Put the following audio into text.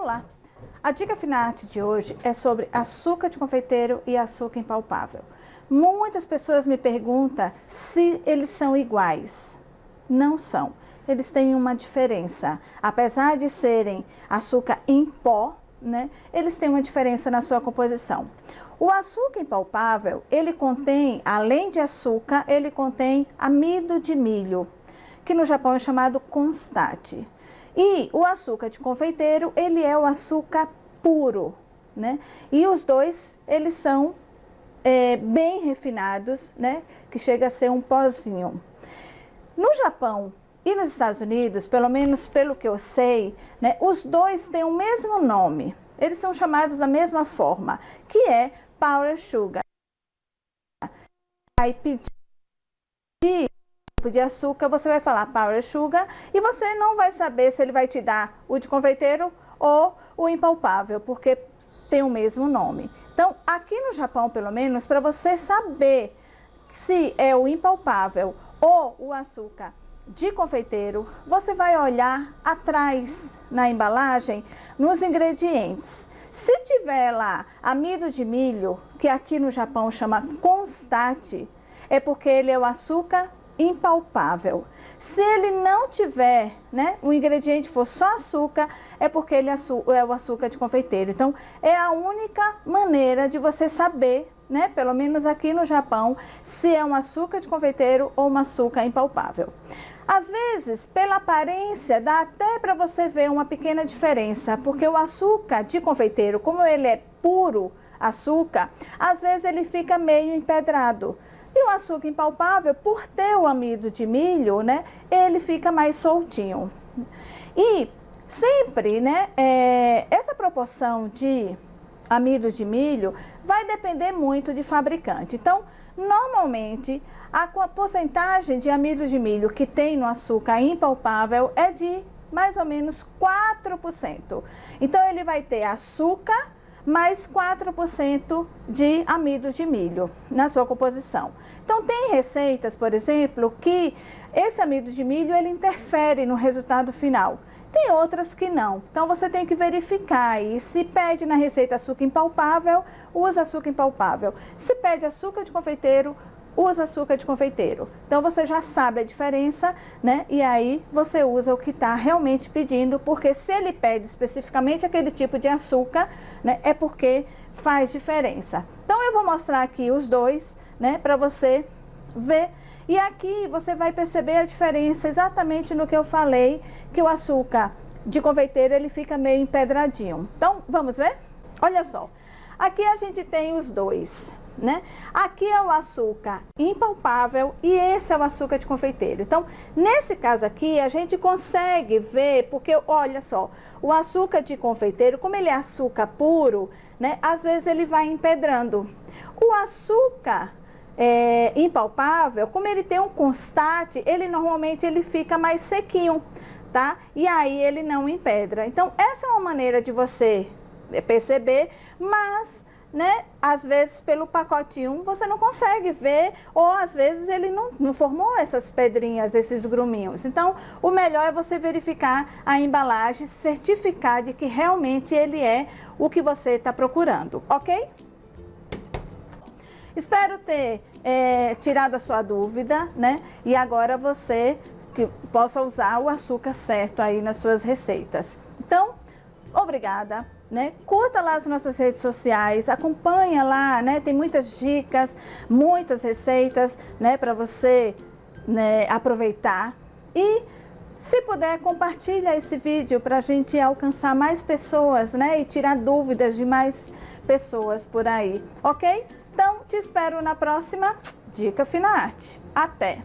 Olá! A dica Finarte de hoje é sobre açúcar de confeiteiro e açúcar impalpável. Muitas pessoas me perguntam se eles são iguais. Não são. Eles têm uma diferença. Apesar de serem açúcar em pó, né, eles têm uma diferença na sua composição. O açúcar impalpável, ele contém, além de açúcar, ele contém amido de milho, que no Japão é chamado constate. E o açúcar de confeiteiro, ele é o açúcar puro, né? E os dois, eles são bem refinados, né? Que chega a ser um pozinho. No Japão e nos Estados Unidos, pelo menos pelo que eu sei, né? Os dois têm o mesmo nome. Eles são chamados da mesma forma, que é Powder Sugar. Aí pedir de açúcar, você vai falar Powder Sugar e você não vai saber se ele vai te dar o de confeiteiro ou o impalpável, porque tem o mesmo nome. Então, aqui no Japão, pelo menos, para você saber se é o impalpável ou o açúcar de confeiteiro, você vai olhar atrás na embalagem, nos ingredientes. Se tiver lá amido de milho, que aqui no Japão chama constate, é porque ele é o açúcar impalpável. Se ele não tiver, né, o ingrediente for só açúcar, é porque ele é o açúcar de confeiteiro. Então, é a única maneira de você saber, né, pelo menos aqui no Japão, se é um açúcar de confeiteiro ou um açúcar impalpável. Às vezes, pela aparência, dá até para você ver uma pequena diferença, porque o açúcar de confeiteiro, como ele é puro açúcar, às vezes ele fica meio empedrado. E o açúcar impalpável, por ter o amido de milho, né, ele fica mais soltinho. E sempre, né, essa proporção de amido de milho vai depender muito de fabricante. Então, normalmente, a porcentagem de amido de milho que tem no açúcar impalpável é de mais ou menos 4%. Então, ele vai ter açúcar mais 4% de amido de milho na sua composição. Então, tem receitas, por exemplo, que esse amido de milho ele interfere no resultado final. Tem outras que não. Então, você tem que verificar. E se pede na receita açúcar impalpável, usa açúcar impalpável. Se pede açúcar de confeiteiro, usa açúcar de confeiteiro. Então, você já sabe a diferença, né? E aí, você usa o que está realmente pedindo, porque se ele pede especificamente aquele tipo de açúcar, né? É porque faz diferença. Então, eu vou mostrar aqui os dois, né? Para você ver. E aqui, você vai perceber a diferença exatamente no que eu falei, que o açúcar de confeiteiro, ele fica meio empedradinho. Então, vamos ver? Olha só. Aqui a gente tem os dois, né? Aqui é o açúcar impalpável e esse é o açúcar de confeiteiro. Então, nesse caso aqui, a gente consegue ver, porque olha só, o açúcar de confeiteiro, como ele é açúcar puro, né? Às vezes ele vai empedrando. O açúcar impalpável, como ele tem um constate, ele normalmente ele fica mais sequinho, tá? E aí ele não empedra. Então, essa é uma maneira de você perceber, mas né, às vezes pelo pacotinho você não consegue ver, ou às vezes ele não formou essas pedrinhas, esses gruminhos. Então, o melhor é você verificar a embalagem, certificar de que realmente ele é o que você está procurando, ok? Espero ter tirado a sua dúvida, né? E agora você que possa usar o açúcar certo aí nas suas receitas. Então, obrigada. Né? Curta lá as nossas redes sociais, acompanha lá, né? Tem muitas dicas, muitas receitas, né? Para você, né, aproveitar. E se puder, compartilha esse vídeo para a gente alcançar mais pessoas, né? E tirar dúvidas de mais pessoas por aí, ok? Então, te espero na próxima Dica Finarte. Até!